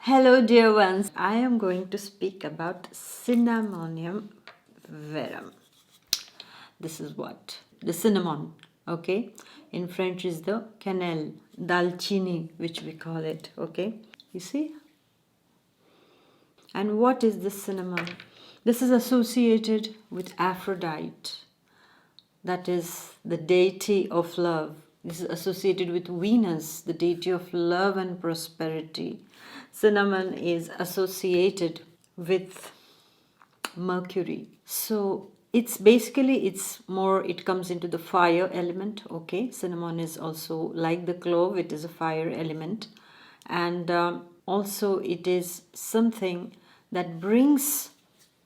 Hello, dear ones. I am going to speak about cinnamonium verum. This is what? The cinnamon, okay? In French is the cannelle, dalchini, which we call it, okay? You see? And what is the cinnamon? This is associated with Aphrodite, that is the deity of love. This is associated with Venus, the deity of love and prosperity. Cinnamon is associated with Mercury. So it comes into the fire element. Okay, cinnamon is also like the clove, it is a fire element, and also it is something that brings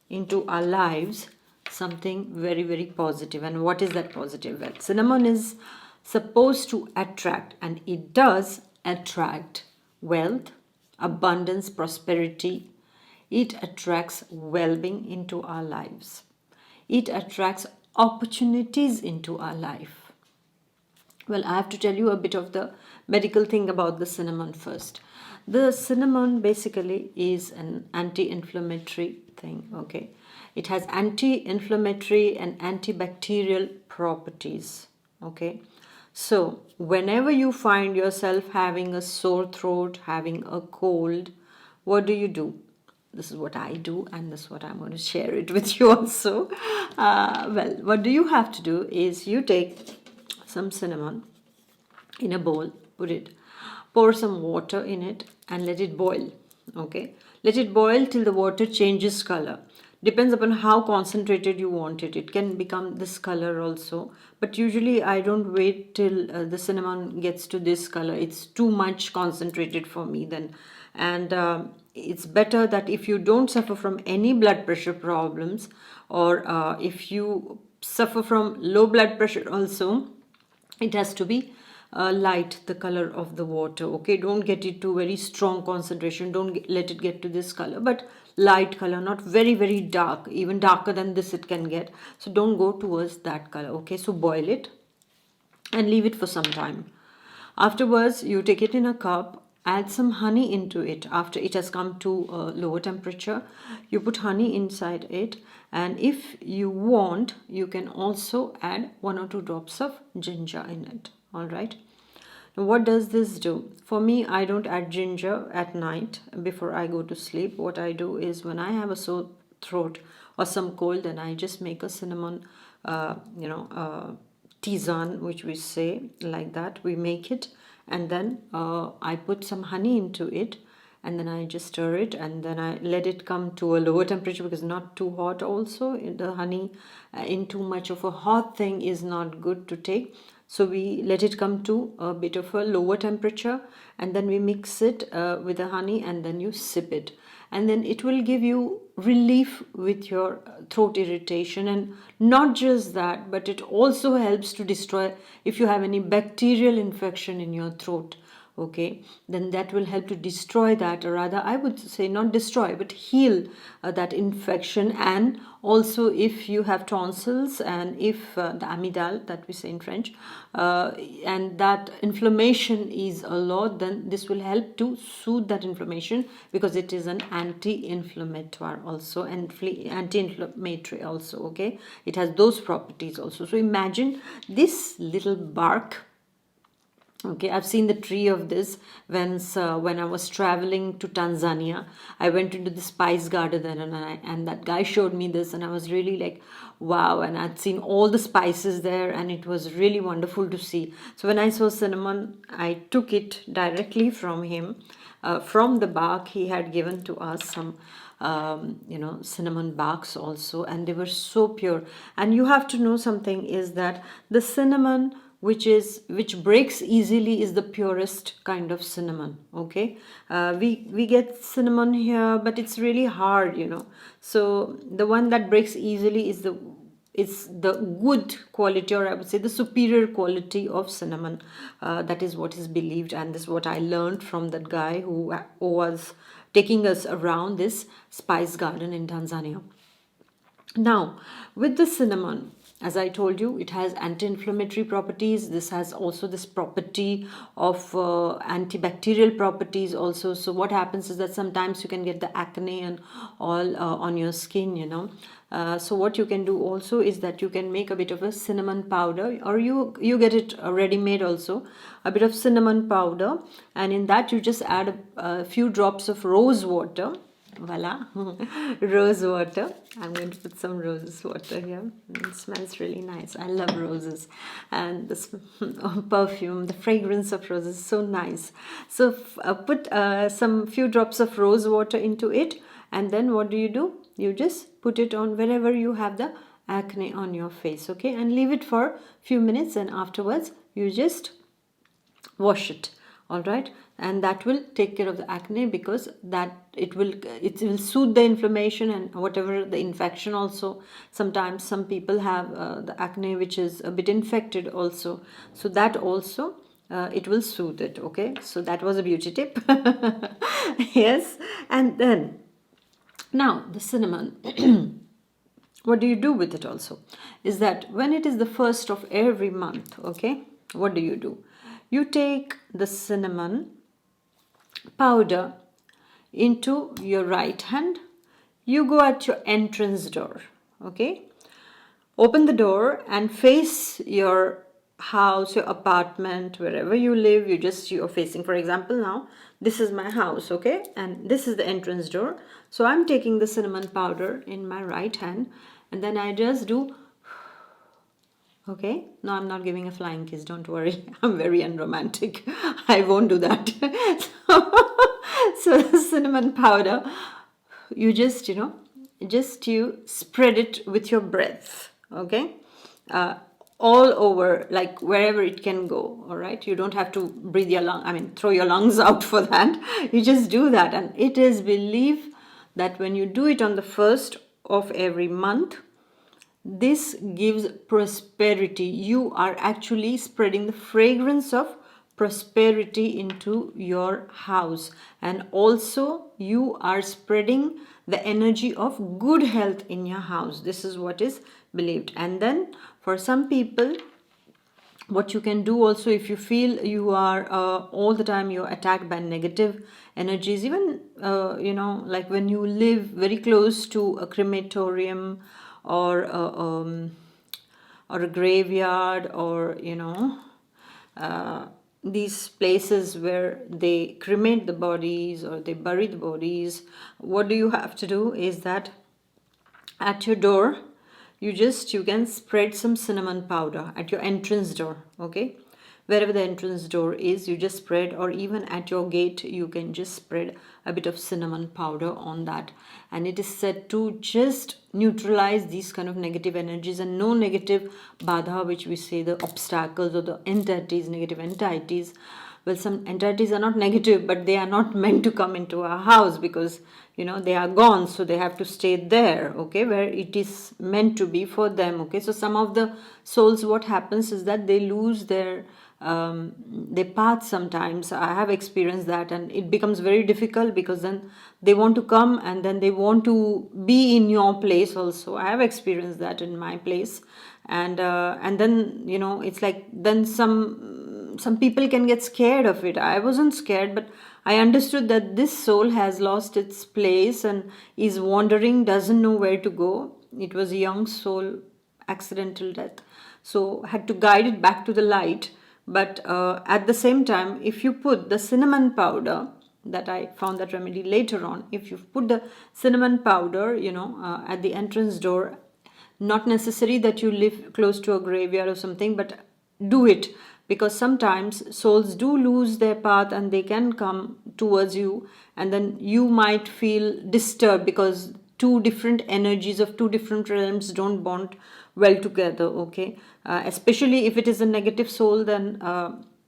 into our lives something very, very positive. And what is that positive? Well, cinnamon is supposed to attract, and it does attract wealth, abundance, prosperity. It attracts well-being into our lives. It attracts opportunities into our life. Well, I have to tell you a bit of the medical thing about the cinnamon first. The cinnamon basically is an anti-inflammatory thing, okay? It has anti-inflammatory and antibacterial properties, okay? So, whenever you find yourself having a sore throat, having a cold, what do? This is what I do, and this is what I'm going to share it with you also. Well, what do you have to do is you take some cinnamon in a bowl, pour some water in it, and let it boil. Okay, let it boil till the water changes color. Depends upon how concentrated you want it. It can become this color also, but usually I don't wait till the cinnamon gets to this color. It's too much concentrated for me then, and it's better that if you don't suffer from any blood pressure problems, or if you suffer from low blood pressure also, it has to be light, the color of the water. Okay, don't get it to very strong concentration, let it get to this color, but light color, not very, very dark. Even darker than this it can get, so don't go towards that color. Okay, so boil it and leave it for some time. Afterwards, you take it in a cup, add some honey into it. After it has come to a lower temperature, you put honey inside it, and if you want, you can also add 1 or 2 drops of ginger in it. All right. Now, what does this do? For me, I don't add ginger at night before I go to sleep. What I do is when I have a sore throat or some cold, then I just make a cinnamon, tisane, which we say like that. We make it, and then I put some honey into it, and then I just stir it, and then I let it come to a lower temperature, because not too hot also. The honey in too much of a hot thing is not good to take. So we let it come to a bit of a lower temperature, and then we mix it with the honey, and then you sip it, and then it will give you relief with your throat irritation. And not just that, but it also helps to destroy if you have any bacterial infection in your throat. Okay, then that will help to destroy that, or rather I would say not destroy but heal that infection. And also if you have tonsils, and if the amygdala that we say in French, and that inflammation is a lot, then this will help to soothe that inflammation, because it is an anti-inflammatory also, and anti-inflammatory also. Okay, it has those properties also. So imagine this little bark. Okay, I've seen the tree of this when I was traveling to Tanzania. I went into the spice garden, and that guy showed me this, and I was really like, wow. And I'd seen all the spices there, and it was really wonderful to see. So when I saw cinnamon, I took it directly from him, from the bark. He had given to us some cinnamon barks also, and they were so pure. And you have to know something is that the cinnamon which breaks easily is the purest kind of cinnamon. Okay, we get cinnamon here, but it's really hard, so the one that breaks easily is the good quality, or I would say the superior quality of cinnamon. That is what is believed, and this is what I learned from that guy who was taking us around this spice garden in Tanzania. Now, with the cinnamon, As I told you, it has anti-inflammatory properties. This has also this property of antibacterial properties also. So what happens is that sometimes you can get the acne and all on your skin, you know. So what you can do also is that you can make a bit of a cinnamon powder, or you get it ready made also, a bit of cinnamon powder, and in that you just add a few drops of rose water. Voila. Rose water. I'm going to put some rose water here. It smells really nice. I love roses, and this perfume, the fragrance of roses is so nice. So put some few drops of rose water into it, and then what do? You just put it on wherever you have the acne on your face, okay, and leave it for few minutes, and afterwards you just wash it. All right, and that will take care of the acne, because that it will soothe the inflammation and whatever the infection also. Sometimes some people have the acne which is a bit infected also, so that also it will soothe it. Okay, so that was a beauty tip. Yes. And then now the cinnamon. What do you do with it also is that when it is the first of every month, okay, what do? You take the cinnamon powder into your right hand. You go at your entrance door, okay, open the door and face your house, your apartment, wherever you live. You're facing, for example, now this is my house, okay, and this is the entrance door. So I'm taking the cinnamon powder in my right hand, and then I just do. Okay, no, I'm not giving a flying kiss, don't worry. I'm very unromantic. I won't do that. So the cinnamon powder, you just, you spread it with your breath, okay? All over, like wherever it can go, all right? You don't have to breathe throw your lungs out for that. You just do that. And it is believed that when you do it on the first of every month, this gives prosperity. You are actually spreading the fragrance of prosperity into your house, and also you are spreading the energy of good health in your house. This is what is believed. And then for some people, what you can do also, if you feel you are all the time you're attacked by negative energies, even like when you live very close to a crematorium or a graveyard, or these places where they cremate the bodies or they bury the bodies, what do you have to do is that at your door you can spread some cinnamon powder at your entrance door, okay, wherever the entrance door is, you just spread, or even at your gate you can just spread a bit of cinnamon powder on that. And it is said to just neutralize these kind of negative energies, and no negative badha, which we say the obstacles or the entities, negative entities. Well, some entities are not negative, but they are not meant to come into our house, because they are gone, so they have to stay there, okay, where it is meant to be for them. Okay, so some of the souls, what happens is that they lose their path sometimes. I have experienced that, and it becomes very difficult, because then they want to come and then they want to be in your place also. I have experienced that in my place. And then it's like, then some people can get scared of it. I wasn't scared, but I understood that this soul has lost its place and is wandering, doesn't know where to go. It was a young soul, accidental death, so had to guide it back to the light. But at the same time, if you put the cinnamon powder, that I found that remedy later on, if you put the cinnamon powder at the entrance door, not necessary that you live close to a graveyard or something, but do it, because sometimes souls do lose their path and they can come towards you, and then you might feel disturbed, because two different energies of two different realms don't bond well together, okay, especially if it is a negative soul, then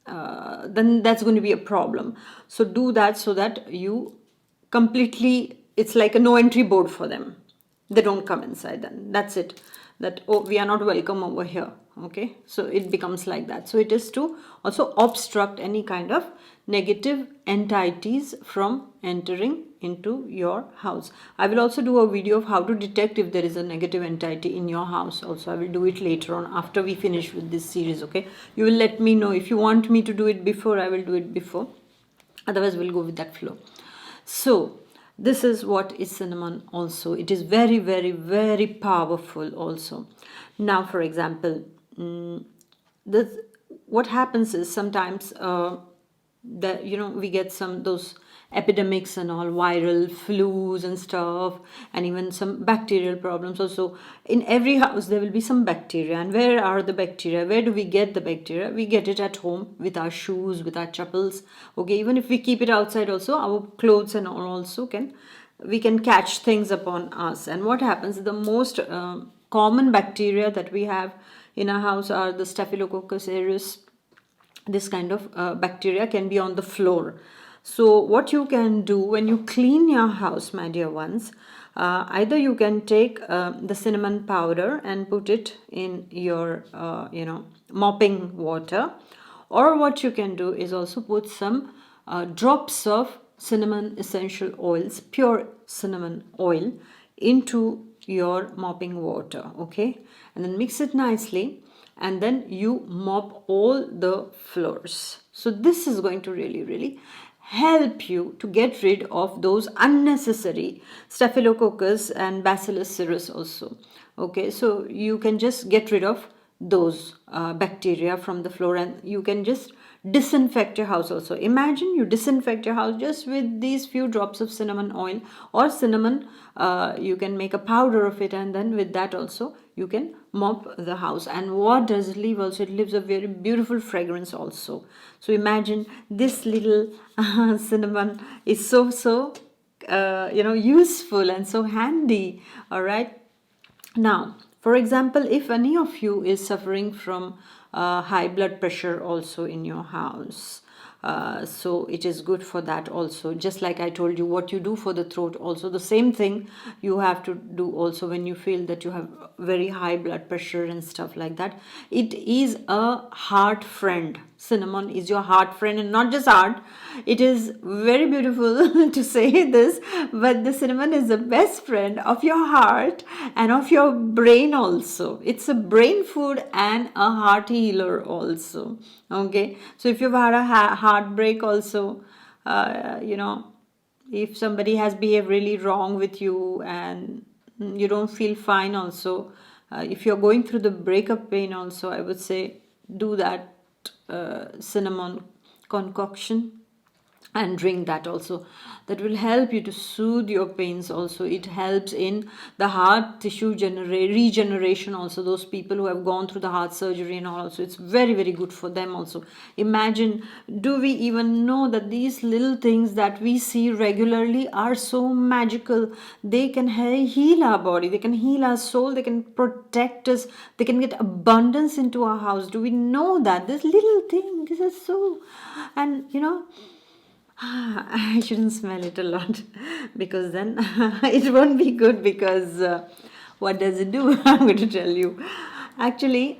that's going to be a problem. So do that, so that you completely, it's like a no entry board for them. They don't come inside, then that's it. that, oh, we are not welcome over here. Okay, so it becomes like that. So it is to also obstruct any kind of negative entities from entering into your house. I will also do a video of how to detect if there is a negative entity in your house also. I will do it later on after we finish with this series. Okay, you will let me know if you want me to do it before. I will do it before, otherwise we'll go with that flow. So this is what is cinnamon also. It is very, very, very powerful also. Now, for example, this, what happens is sometimes that, you know, we get some those epidemics and all, viral flus and stuff, and even some bacterial problems also. In every house there will be some bacteria. And where are the bacteria? Where do we get the bacteria? We get it at home with our shoes, with our chappals. Okay, even if we keep it outside also, our clothes and all also we can catch things upon us. And what happens, the most common bacteria that we have in our house are the staphylococcus aureus. This kind of bacteria can be on the floor. So what you can do when you clean your house, my dear ones, either you can take the cinnamon powder and put it in your mopping water, or what you can do is also put some drops of cinnamon essential oils, pure cinnamon oil, into your mopping water. Okay, and then mix it nicely, and then you mop all the floors. So this is going to really, really help you to get rid of those unnecessary staphylococcus and bacillus cereus also. Okay, so you can just get rid of those bacteria from the floor, and you can just disinfect your house also. Imagine you disinfect your house just with these few drops of cinnamon oil or cinnamon. You can make a powder of it, and then with that also you can mop the house. And what does it leave also? It leaves a very beautiful fragrance also. So imagine this little cinnamon is so useful and so handy. All right, now, for example, if any of you is suffering from high blood pressure also in your house, so it is good for that also. Just like I told you what you do for the throat, also the same thing you have to do also when you feel that you have very high blood pressure and stuff like that. It is a heart friend. Cinnamon is your heart friend, and not just heart. It is very beautiful to say this, but the cinnamon is the best friend of your heart and of your brain also. It's a brain food and a heart healer also. Okay, so if you've had a heartbreak also, if somebody has behaved really wrong with you and you don't feel fine also, if you're going through the breakup pain also, I would say do that cinnamon concoction and drink that also. That will help you to soothe your pains also. It helps in the heart tissue regeneration also. Those people who have gone through the heart surgery and all also, it's very, very good for them also. Imagine, do we even know that these little things that we see regularly are so magical? They can heal our body, they can heal our soul, they can protect us, they can get abundance into our house. Do we know that this little thing, this is so, and I shouldn't smell it a lot because then it won't be good, because what does it do? I'm going to tell you. Actually,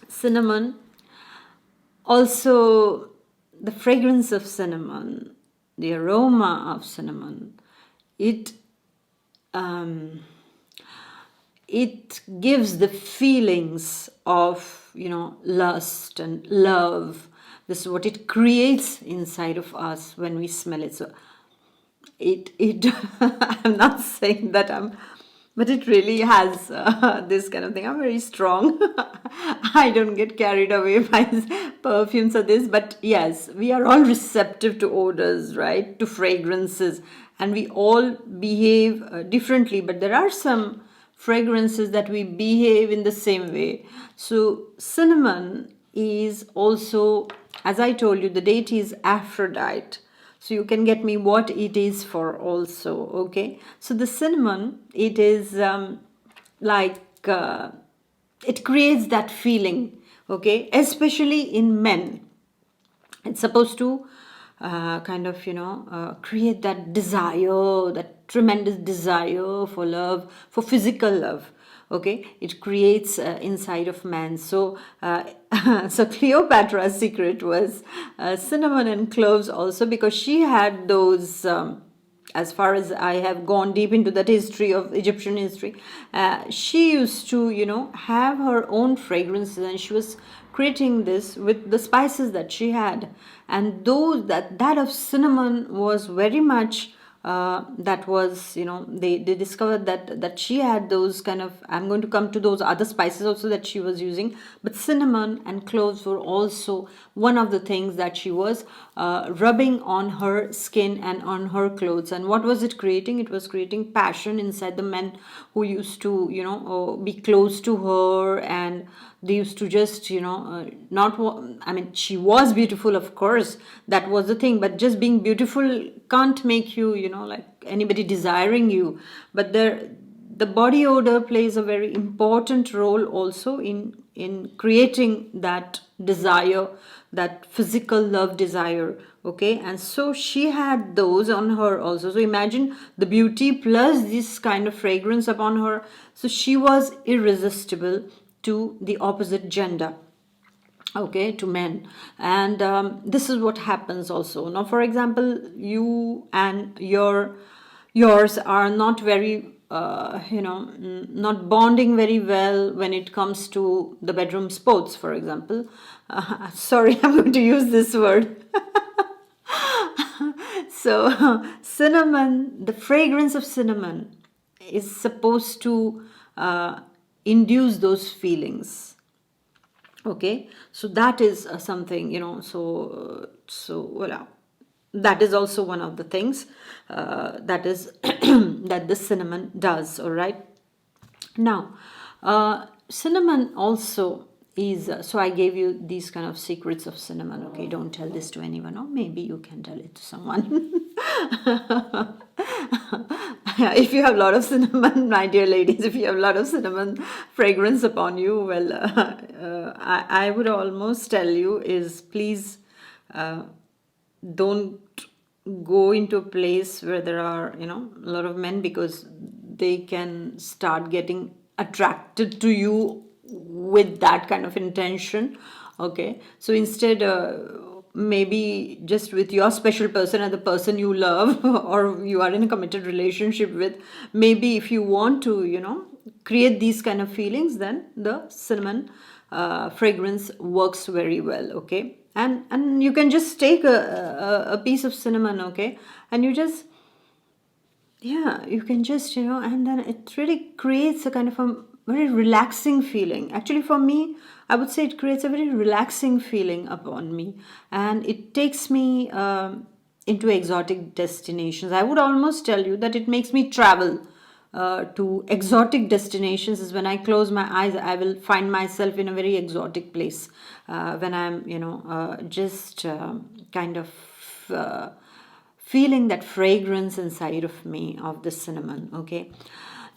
cinnamon, also the fragrance of cinnamon, the aroma of cinnamon, it gives the feelings of lust and love. This is what it creates inside of us when we smell it. So it I'm not saying that but it really has this kind of thing. I'm very strong. I don't get carried away by perfumes or this, but yes, we are all receptive to odors, right? To fragrances, and we all behave differently, but there are some fragrances that we behave in the same way. So cinnamon is also, as I told you, the deity is Aphrodite. So you can get me what it is for also. Okay, so the cinnamon, it is it creates that feeling. Okay, especially in men, it's supposed to create that desire, that tremendous desire for love, for physical love. Okay, it creates inside of man. So so Cleopatra's secret was cinnamon and cloves also, because she had those as far as I have gone deep into that history of Egyptian history, she used to, have her own fragrances, and she was creating this with the spices that she had. And those that of cinnamon was very much that was, they discovered that she had those kind of, I'm going to come to those other spices also that she was using, but cinnamon and cloves were also one of the things that she was rubbing on her skin and on her clothes. And what was it creating? It was creating passion inside the men who used to, be close to her, and they used to just, not I mean, she was beautiful, of course, that was the thing, but just being beautiful can't make you, like anybody desiring you. But the body odor plays a very important role also in creating that desire, that physical love desire. Okay, and so she had those on her also. So imagine the beauty plus this kind of fragrance upon her. So she was irresistible to the opposite gender, okay, to men. And this is what happens also. Now, for example, you and yours are not very not bonding very well when it comes to the bedroom sports, for example. Sorry, I'm going to use this word. So cinnamon, the fragrance of cinnamon is supposed to induce those feelings. Okay, so that is something, so voilà. That is also one of the things that is that the cinnamon does. All right. Now, cinnamon also is, so I gave you these kind of secrets of cinnamon. Okay, don't tell this to anyone, or maybe you can tell it to someone. If you have a lot of cinnamon, my dear ladies, if you have a lot of cinnamon fragrance upon you, well, I would almost tell you is, please don't go into a place where there are, a lot of men, because they can start getting attracted to you with that kind of intention. Okay, so instead, maybe just with your special person and the person you love or you are in a committed relationship with, maybe if you want to, create these kind of feelings, then the cinnamon fragrance works very well. Okay, and you can just take a piece of cinnamon, okay, and you just, yeah, you can just, and then it really creates a kind of a very relaxing feeling. Actually, for me, I would say it creates a very relaxing feeling upon me, and it takes me into exotic destinations. I would almost tell you that it makes me travel to exotic destinations. Is when I close my eyes, I will find myself in a very exotic place when I'm, just kind of feeling that fragrance inside of me of the cinnamon. Okay,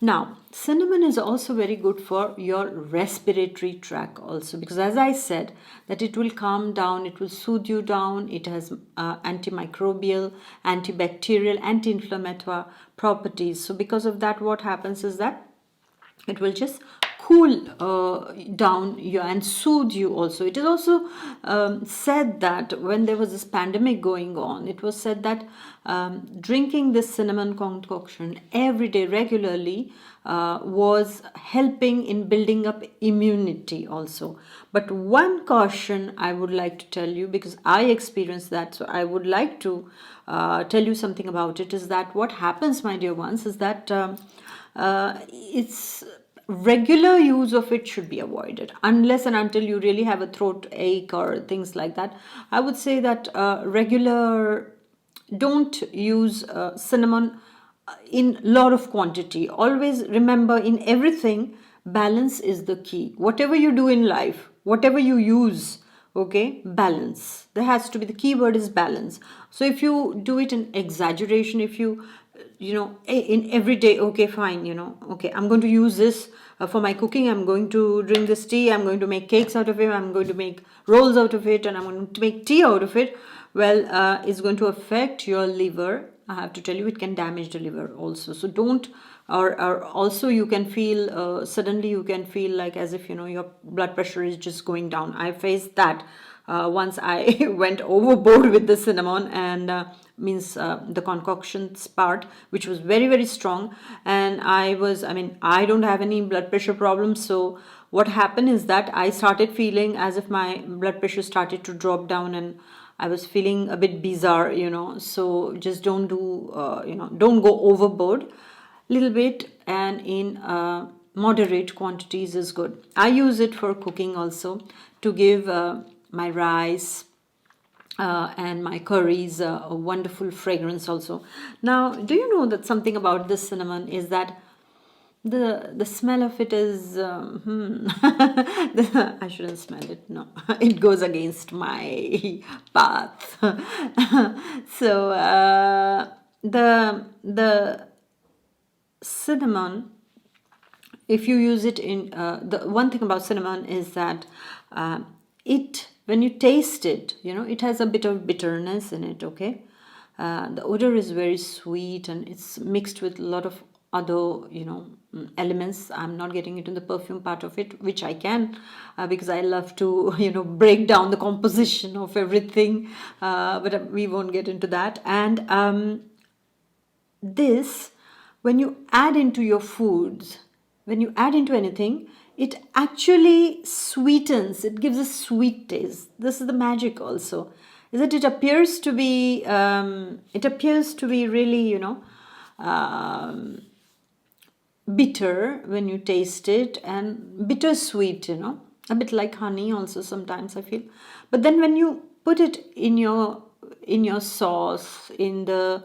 now cinnamon is also very good for your respiratory tract also, because as I said, that it will calm down, it will soothe you down. It has antimicrobial, antibacterial, anti-inflammatory properties. So because of that, what happens is that it will just cool down you and soothe you also. It is also said that when there was this pandemic going on, it was said that drinking this cinnamon concoction every day regularly was helping in building up immunity also. But one caution I would like to tell you, because I experienced that, so I would like to tell you something about it, is that what happens, my dear ones, is that it's regular use of it should be avoided unless and until you really have a throat ache or things like that. I would say that regular, don't use cinnamon in lot of quantity. Always remember, in everything, balance is the key. Whatever you do in life, whatever you use, okay, balance. There has to be, the key word is balance. So if you do it in exaggeration, if you in every day, okay, fine, okay, I'm going to use this for my cooking, I'm going to drink this tea, I'm going to make cakes out of it, I'm going to make rolls out of it, and I'm going to make tea out of it. well, it's going to affect your liver. I have to tell you, it can damage the liver also. So don't, or also you can feel, suddenly you can feel like as if, your blood pressure is just going down. I faced that once I went overboard with the cinnamon, and means the concoctions part, which was very, very strong. And I don't have any blood pressure problems. So what happened is that I started feeling as if my blood pressure started to drop down, and I was feeling a bit bizarre, so just don't do, don't go overboard. Little bit and in moderate quantities is good. I use it for cooking also, to give my rice and my curries a wonderful fragrance also. Now, do you know that something about this cinnamon is that the smell of it is I shouldn't smell it, no. It goes against my path. So the cinnamon, if you use it in the one thing about cinnamon is that it, when you taste it, it has a bit of bitterness in it. Okay, the odor is very sweet, and it's mixed with a lot of other elements. I'm not getting into the perfume part of it, which I can, because I love to break down the composition of everything, but we won't get into that. And this, when you add into your foods, when you add into anything, it actually sweetens, it gives a sweet taste. This is the magic also, is that it appears to be really bitter when you taste it, and bittersweet, a bit like honey also sometimes I feel. But then when you put it in your sauce, in the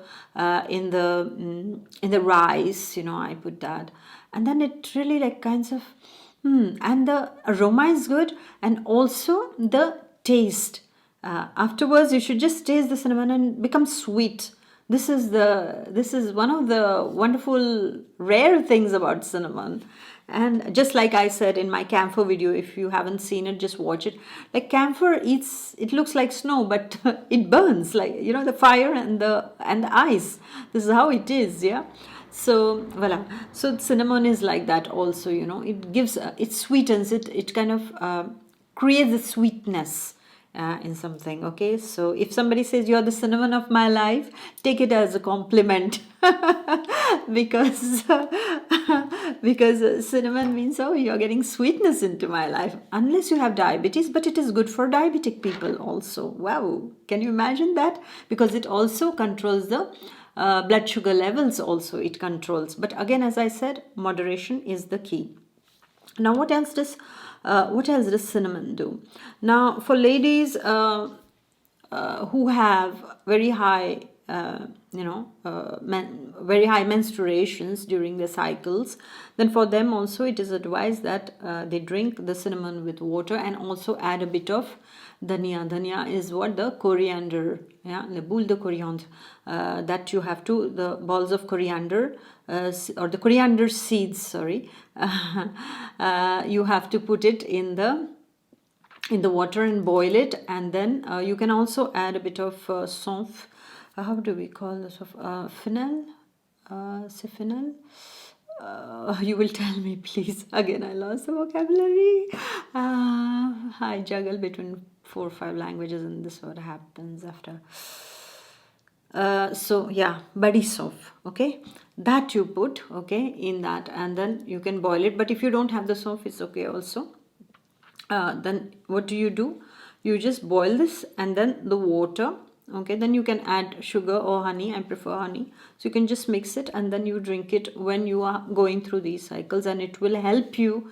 rice, I put that, and then it really like kinds of and the aroma is good, and also the taste. Afterwards, you should just taste the cinnamon and become sweet. This is one of the wonderful rare things about cinnamon. And just like I said in my camphor video, if you haven't seen it, just watch it. Like camphor, it looks like snow, but it burns, like the fire and the ice. This is how it is, yeah. So voila. So cinnamon is like that also. It gives, it sweetens it. It kind of creates a sweetness in something. Okay, so if somebody says you're the cinnamon of my life, take it as a compliment. because because cinnamon means, oh, you're getting sweetness into my life, unless you have diabetes, but it is good for diabetic people also. Wow, can you imagine that? Because it also controls the blood sugar levels also, it controls. But again, as I said, moderation is the key. Now, what else does cinnamon do? Now, for ladies who have very high, very high menstruations during their cycles, then for them also it is advised that they drink the cinnamon with water, and also add a bit of dhania. Dhania is what? The coriander, yeah, le boule de coriandre, that you have to, the balls of coriander, or the coriander seeds, sorry, you have to put it in the water and boil it, and then you can also add a bit of saunf. How do we call this? Fennel? Say fennel? You will tell me, please. Again, I lost the vocabulary. I juggle between 4 or 5 languages, and this is what happens after. So yeah, body soap, okay, that you put, okay, in that, and then you can boil it. But if you don't have the soap, it's okay also. Then what do? You just boil this, and then the water, okay, then you can add sugar or honey. I prefer honey. So you can just mix it, and then you drink it when you are going through these cycles, and it will help you.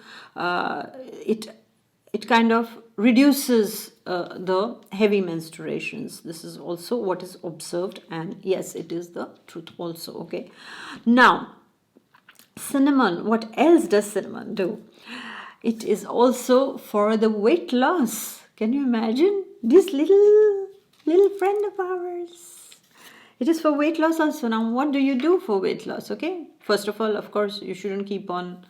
It kind of reduces the heavy menstruations. This is also what is observed, and yes, it is the truth also. Okay, now cinnamon, what else does cinnamon do? It is also for the weight loss. Can you imagine this little friend of ours? It is for weight loss also. Now, what do you do for weight loss? Okay, first of all, of course, you shouldn't keep on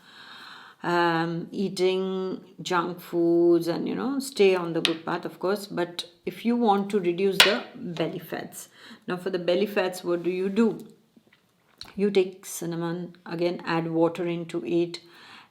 eating junk foods, and stay on the good path, of course. But if you want to reduce the belly fats, now for the belly fats, what do? You take cinnamon, again add water into it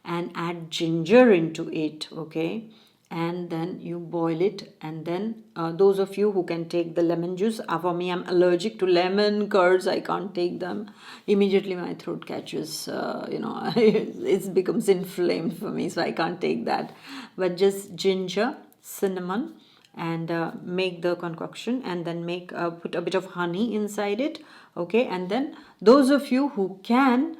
and add ginger into it, okay, and then you boil it. And then those of you who can take the lemon juice, for me, I'm allergic to lemon curds, I can't take them. Immediately my throat catches, it becomes inflamed for me, so I can't take that. But just ginger, cinnamon, and make the concoction, and then put a bit of honey inside it, okay. And then those of you who can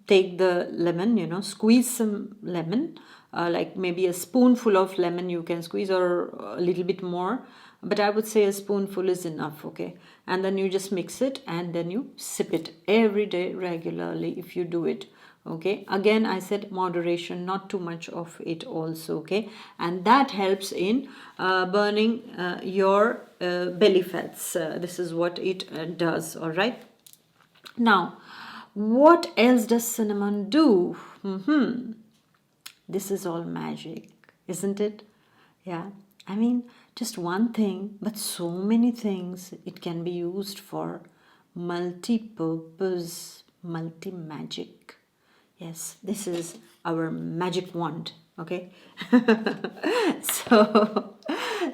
take the lemon, squeeze some lemon, like maybe a spoonful of lemon you can squeeze, or a little bit more, but I would say a spoonful is enough, okay. And then you just mix it, and then you sip it every day regularly if you do it, okay. Again, I said moderation, not too much of it also, okay. And that helps in burning your belly fats. This is what it does, all right. Now, what else does cinnamon do? This is all magic, isn't it? Yeah, I mean, just one thing, but so many things it can be used for. Multi-purpose, multi-magic. Yes, this is our magic wand, okay? so,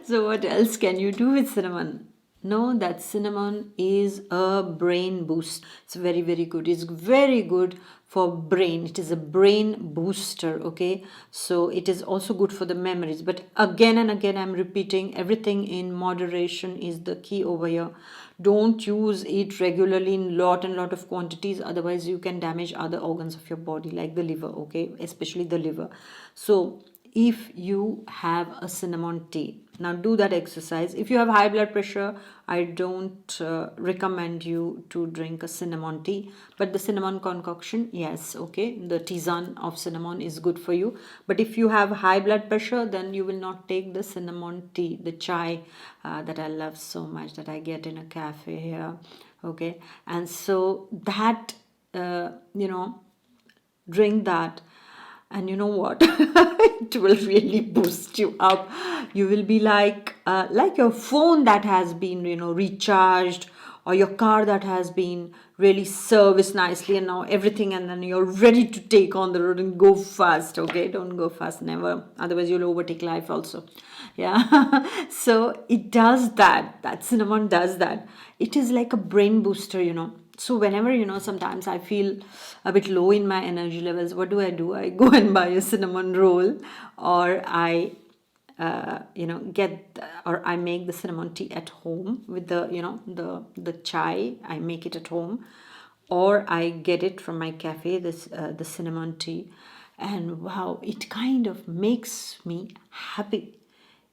so what else can you do with cinnamon? Know that cinnamon is a brain boost. It's very, very good. It's very good for brain. It is a brain booster, okay. So it is also good for the memories. But again and again, I'm repeating, everything in moderation is the key over here. Don't use it regularly in lot of quantities, otherwise you can damage other organs of your body, like the liver, okay, especially the liver. So if you have a cinnamon tea, now do that exercise. If you have high blood pressure, I don't recommend you to drink a cinnamon tea, but the cinnamon concoction, yes, okay, the tisane of cinnamon is good for you. But if you have high blood pressure, then you will not take the cinnamon tea, the chai that I love so much, that I get in a cafe here, okay. And so that drink that, and you know what, it will really boost you up. You will be like your phone that has been recharged, or your car that has been really serviced nicely, and now everything, and then you're ready to take on the road and go fast, okay. Don't go fast, never, otherwise you'll overtake life also. Yeah. So it does that cinnamon does that. It is like a brain booster. So whenever sometimes I feel a bit low in my energy levels, what do? I go and buy a cinnamon roll, or I or I make the cinnamon tea at home with the chai. I make it at home, or I get it from my cafe, the cinnamon tea, and wow, it kind of makes me happy.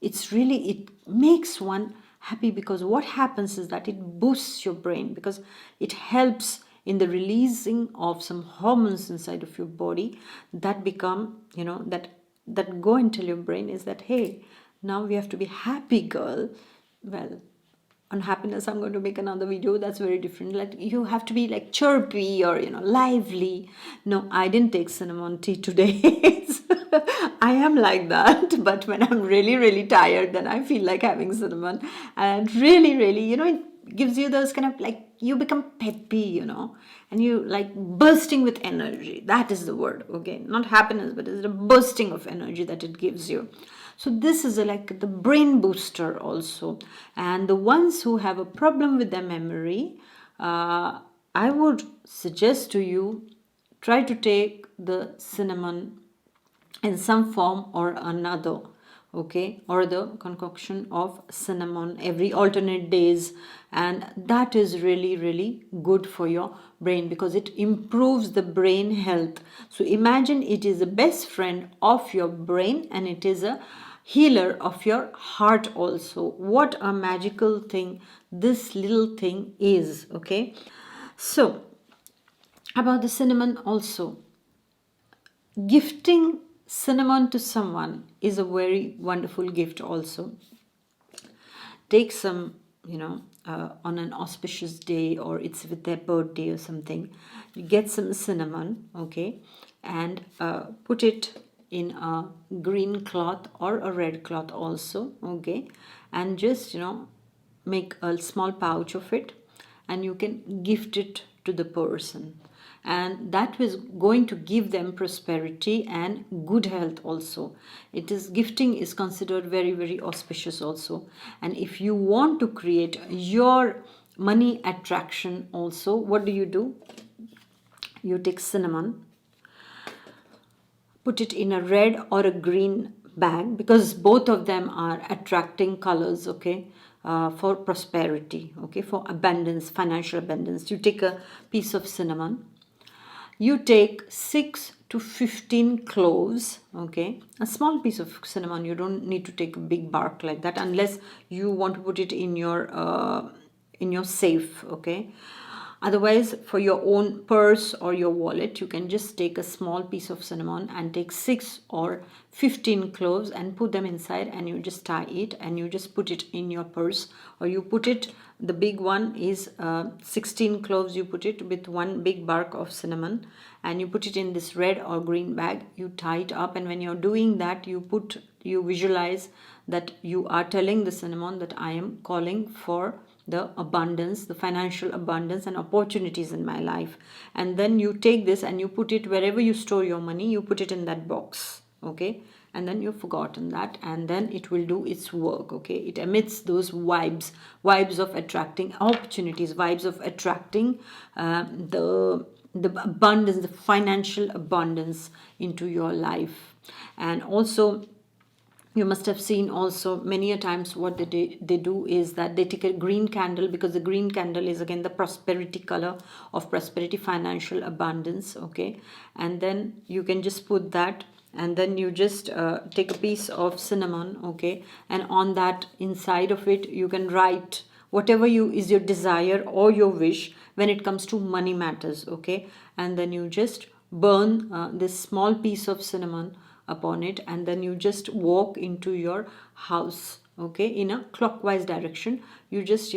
It makes one happy, because what happens is that it boosts your brain, because it helps in the releasing of some hormones inside of your body that become that go and tell your brain is that, hey, now we have to be happy, girl. Well, on happiness, I'm going to make another video that's very different. Like, you have to be like chirpy, or lively. No, I didn't take cinnamon tea today. I am like that, but when I'm really, really tired, then I feel like having cinnamon. And really, really, it gives you those kind of, like, you become peppy, and you like bursting with energy. That is the word, okay? Not happiness, but it's the bursting of energy that it gives you. So this is like the brain booster also. And the ones who have a problem with their memory, I would suggest to you, try to take the cinnamon in some form or another, okay, or the concoction of cinnamon every alternate days. And that is really, really good for your brain, because it improves the brain health. So imagine, it is the best friend of your brain, and it is a healer of your heart also. What a magical thing this little thing is, okay. So about the cinnamon also, gifting cinnamon to someone is a very wonderful gift also. Take some, on an auspicious day, or it's with their birthday or something, you get some cinnamon, okay, and put it in a green cloth or a red cloth also, okay, and just make a small pouch of it, and you can gift it to the person, and that was going to give them prosperity and good health also. It is, gifting is considered very, very auspicious also. And if you want to create your money attraction also, what do? You take cinnamon, put it in a red or a green bag, because both of them are attracting colors, okay, for prosperity, okay, for abundance, financial abundance. You take a piece of cinnamon, you take 6 to 15 cloves, okay, a small piece of cinnamon. You don't need to take a big bark like that, unless you want to put it in your safe, okay. Otherwise, for your own purse or your wallet, you can just take a small piece of cinnamon and take 6 or 15 cloves and put them inside, and you just tie it and you just put it in your purse, or you put it, the big one is 16 cloves, you put it with one big bark of cinnamon, and you put it in this red or green bag, you tie it up, and when you're doing that, you visualize that you are telling the cinnamon that I am calling for the abundance, the financial abundance and opportunities in my life. And then you take this and you put it wherever you store your money, you put it in that box, okay, and then you've forgotten that, and then it will do its work, okay. It emits those vibes of attracting opportunities, vibes of attracting the abundance, the financial abundance into your life. And also, you must have seen also many a times what they do is that they take a green candle, because the green candle is again the prosperity color of prosperity, financial abundance, okay. And then you can just put that, and then you just take a piece of cinnamon, okay, and on that, inside of it, you can write whatever you is your desire or your wish when it comes to money matters, okay. And then you just burn this small piece of cinnamon upon it, and then you just walk into your house, okay, in a clockwise direction. You just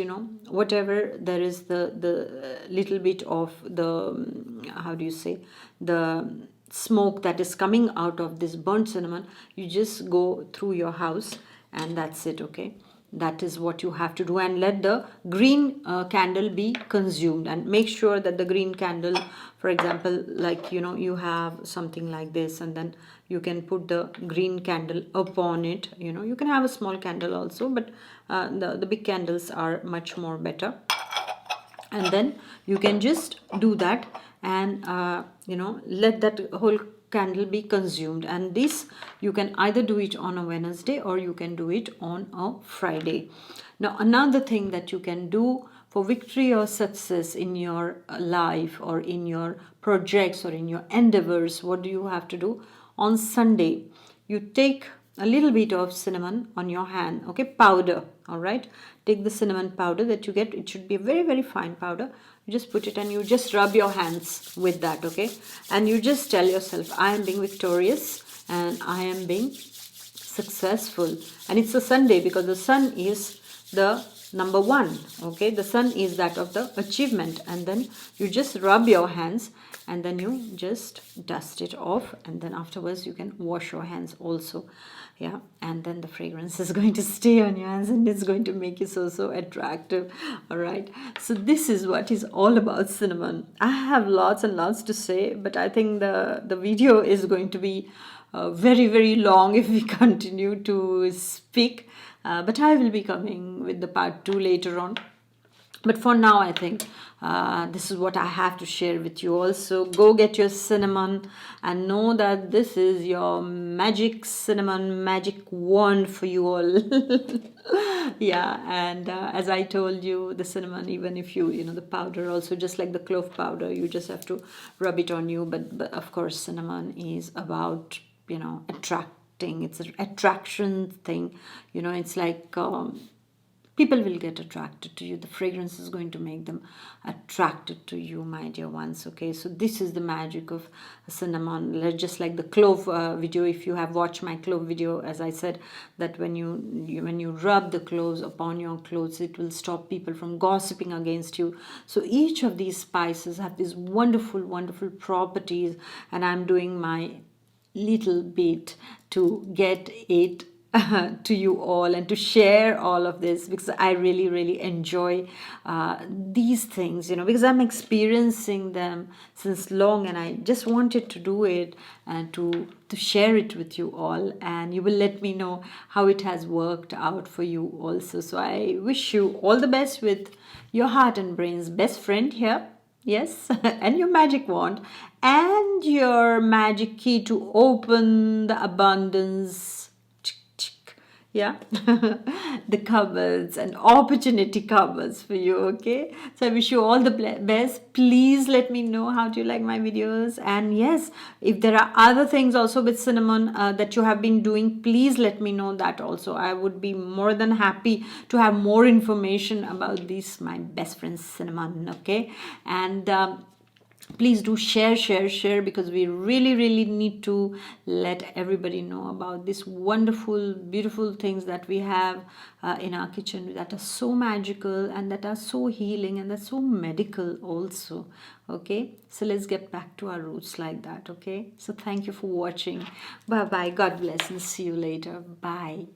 whatever there is, the little bit of the how do you say, the smoke that is coming out of this burnt cinnamon, you just go through your house, and that's it, okay. That is what you have to do, and let the green candle be consumed, and make sure that the green candle, for example, like you have something like this, and then you can put the green candle upon it. You can have a small candle also, but the big candles are much more better. And then you can just do that, and let that whole candle be consumed. And this, you can either do it on a Wednesday or you can do it on a Friday. Now, another thing that you can do for victory or success in your life, or in your projects, or in your endeavors, what do you have to do? On Sunday, you take a little bit of cinnamon on your hand, okay, powder, all right. Take the cinnamon powder that you get, it should be a very, very fine powder. You just put it and you just rub your hands with that, okay, and you just tell yourself, I am being victorious and I am being successful. And it's a Sunday, because the sun is the number one, okay, the sun is that of the achievement. And then you just rub your hands, and then you just dust it off, and then afterwards you can wash your hands also, yeah. And then the fragrance is going to stay on your hands, and it's going to make you so attractive, all right. So this is what is all about cinnamon. I have lots and lots to say, but I think the video is going to be very, very long if we continue to speak, but I will be coming with the part 2 later on. But for now, I think this is what I have to share with you all. So go get your cinnamon, and know that this is your magic cinnamon, magic wand for you all. Yeah, and as I told you, the cinnamon, even if the powder also, just like the clove powder, you just have to rub it on you. But of course, cinnamon is about, attracting. It's an attraction thing. It's like people will get attracted to you. The fragrance is going to make them attracted to you, my dear ones. Okay, so this is the magic of cinnamon. Just like the clove video, if you have watched my clove video, as I said, that when you rub the cloves upon your clothes, it will stop people from gossiping against you. So each of these spices have these wonderful, wonderful properties, and I'm doing my little bit to get it to you all and to share all of this, because I really, really enjoy these things, because I'm experiencing them since long, and I just wanted to do it and to share it with you all, and you will let me know how it has worked out for you also. So I wish you all the best with your heart and brain's best friend here. Yes, and your magic wand and your magic key to open the abundance. Yeah, the cupboards and opportunity cupboards for you. Okay, so I wish you all the best. Please let me know how do you like my videos, and yes, if there are other things also with cinnamon that you have been doing, please let me know that also. I would be more than happy to have more information about this, my best friend cinnamon. Okay, and please do share, because we really, really need to let everybody know about these wonderful, beautiful things that we have in our kitchen, that are so magical and that are so healing and that's so medical also. Okay, so let's get back to our roots like that. Okay, so thank you for watching. Bye bye, God bless, and see you later. Bye.